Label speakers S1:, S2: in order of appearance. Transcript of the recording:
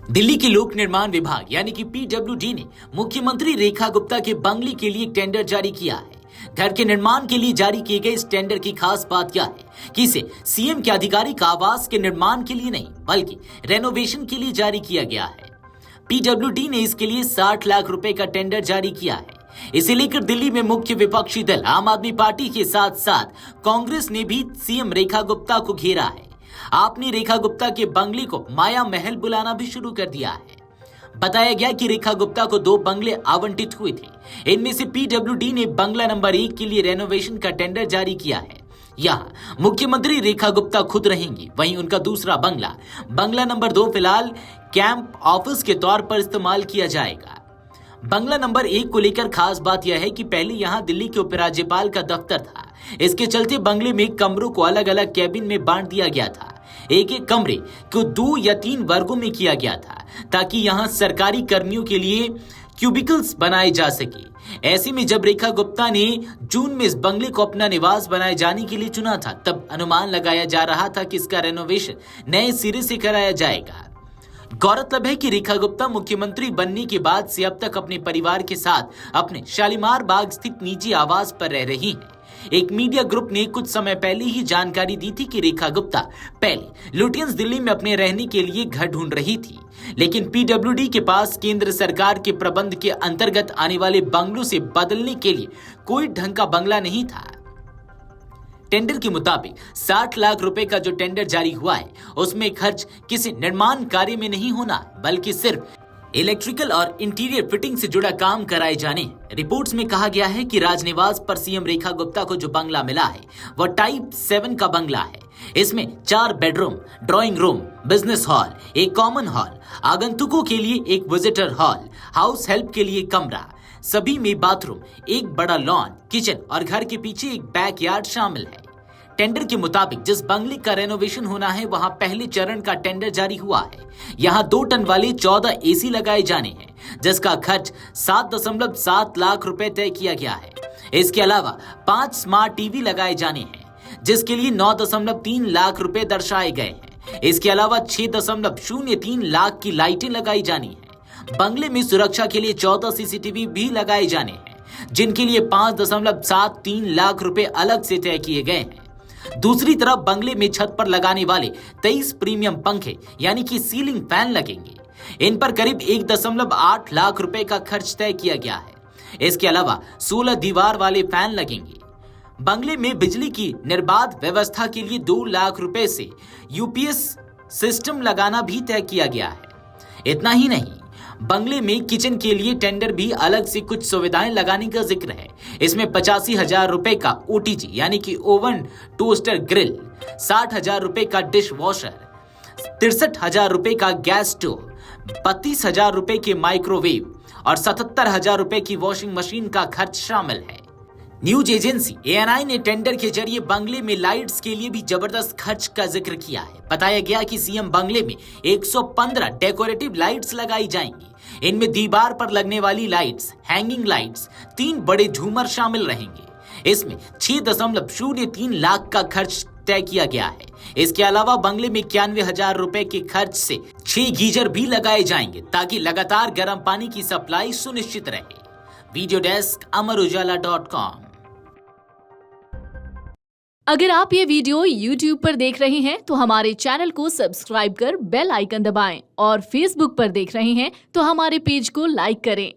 S1: दिल्ली के लोक निर्माण विभाग यानी कि पीडब्ल्यूडी ने मुख्यमंत्री रेखा गुप्ता के बंगले के लिए टेंडर जारी किया है। घर के निर्माण के लिए जारी किए गए इस टेंडर की खास बात यह है कि इसे सीएम के आधिकारिक आवास के निर्माण के लिए नहीं बल्कि रेनोवेशन के लिए जारी किया गया है। पीडब्ल्यूडी ने इसके लिए 60 लाख रुपए का टेंडर जारी किया है। इसे लेकर दिल्ली में मुख्य विपक्षी दल आम आदमी पार्टी के साथ साथ कांग्रेस ने भी सीएम रेखा गुप्ता को घेरा है। आपने रेखा गुप्ता के बंगले को माया महल बुलाना भी शुरू कर दिया है। बताया गया कि रेखा गुप्ता को 2 बंगले आवंटित हुए थे। इनमें से पीडब्ल्यूडी ने बंगला नंबर 1 के लिए रेनोवेशन का टेंडर जारी किया है। यहाँ मुख्यमंत्री रेखा गुप्ता खुद रहेंगी। वहीं उनका दूसरा बंगला नंबर 2 फिलहाल कैंप ऑफिस के तौर पर इस्तेमाल किया जाएगा। बंगला नंबर 1 को लेकर खास बात यह है कि पहले यहाँ दिल्ली के उपराज्यपाल का दफ्तर था। इसके चलते बंगले में कमरों को अलग अलग कैबिन में बांट दिया गया था। एक एक कमरे को 2 या 3 वर्गों में किया गया था ताकि यहाँ सरकारी कर्मियों के लिए क्यूबिकल्स बनाए जा सके। ऐसे में जब रेखा गुप्ता ने जून में इस बंगले को अपना निवास बनाए जाने के लिए चुना था, तब अनुमान लगाया जा रहा था कि इसका रेनोवेशन नए सिरे से कराया जाएगा। गौरतलब है कि रेखा गुप्ता मुख्यमंत्री बनने के बाद से अब तक अपने परिवार के साथ अपने शालीमार बाग स्थित निजी आवास पर रह रही हैं। एक मीडिया ग्रुप ने कुछ समय पहले ही जानकारी दी थी कि रेखा गुप्ता पहले लुटियंस दिल्ली में अपने रहने के लिए घर ढूंढ रही थी, लेकिन पीडब्ल्यूडी के पास केंद्र सरकार के प्रबंध के अंतर्गत आने वाले बंगलों से बदलने के लिए कोई ढंग का बंगला नहीं था। टेंडर के मुताबिक 60 लाख रुपए का जो टेंडर जारी हुआ है उसमें खर्च किसी निर्माण कार्य में नहीं होना बल्कि सिर्फ इलेक्ट्रिकल और इंटीरियर फिटिंग से जुड़ा काम कराए जाने। रिपोर्ट्स में कहा गया है कि राजनिवास पर सीएम रेखा गुप्ता को जो बंगला मिला है वह टाइप 7 का बंगला है। इसमें 4 bedroom, drawing room, business hall, एक कॉमन हॉल, आगंतुकों के लिए एक विजिटर हॉल, हाउस हेल्प के लिए कमरा, सभी में बाथरूम, एक बड़ा लॉन, किचन और घर के पीछे एक बैकयार्ड शामिल है। टेंडर के मुताबिक जिस बंगले का रेनोवेशन होना है वहां पहले चरण का टेंडर जारी हुआ है। यहां 2 टन वाले 14 एसी लगाए जाने हैं जिसका खर्च 7.7 लाख रुपए तय किया गया है। इसके अलावा 5 स्मार्ट टीवी लगाए जाने हैं जिसके लिए 9.3 लाख रुपए दर्शाए गए हैं। इसके अलावा 6.03 लाख की लाइटें लगाई जानी है। बंगले में सुरक्षा के लिए 14 सीसीटीवी भी लगाए जाने हैं जिनके लिए 5.73 लाख रुपए अलग से तय किए गए हैं। दूसरी तरफ बंगले में छत पर लगाने वाले 23 प्रीमियम पंखे यानी कि सीलिंग फैन लगेंगे। इन पर करीब 1.8 लाख रुपए का खर्च तय किया गया है। इसके अलावा 16 दीवार वाले फैन लगेंगे। बंगले में बिजली की निर्बाध व्यवस्था के लिए 2 लाख रुपए से यूपीएस सिस्टम लगाना भी तय किया गया है। इतना ही नहीं, बंगले में किचन के लिए टेंडर भी अलग से कुछ सुविधाएं लगाने का जिक्र है। इसमें 85,000 रुपए का ओटीजी यानी कि ओवन, टोस्टर, ग्रिल, 60,000 रुपए का डिश वॉशर, 63,000 रुपए का गैस स्टोव, 32,000 रुपए के माइक्रोवेव और 77,000 रुपए की वॉशिंग मशीन का खर्च शामिल है। न्यूज एजेंसी एएनआई ने टेंडर के जरिए बंगले में लाइट्स के लिए भी जबरदस्त खर्च का जिक्र किया है। बताया गया कि सीएम बंगले में 115 डेकोरेटिव लाइट्स लगाई जाएंगी। इनमें दीवार पर लगने वाली लाइट्स, हैंगिंग लाइट्स, 3 बड़े झूमर शामिल रहेंगे। इसमें 6.03 लाख का खर्च तय किया गया है। इसके अलावा बंगले में 91,000 रुपए के खर्च से 6 गीजर भी लगाए जाएंगे ताकि लगातार गर्म पानी की सप्लाई सुनिश्चित रहे। वीडियो डेस्क अमरउजाला.com।
S2: अगर आप ये वीडियो YouTube पर देख रहे हैं तो हमारे चैनल को सब्सक्राइब कर बेल आइकन दबाएं और Facebook पर देख रहे हैं तो हमारे पेज को लाइक करें।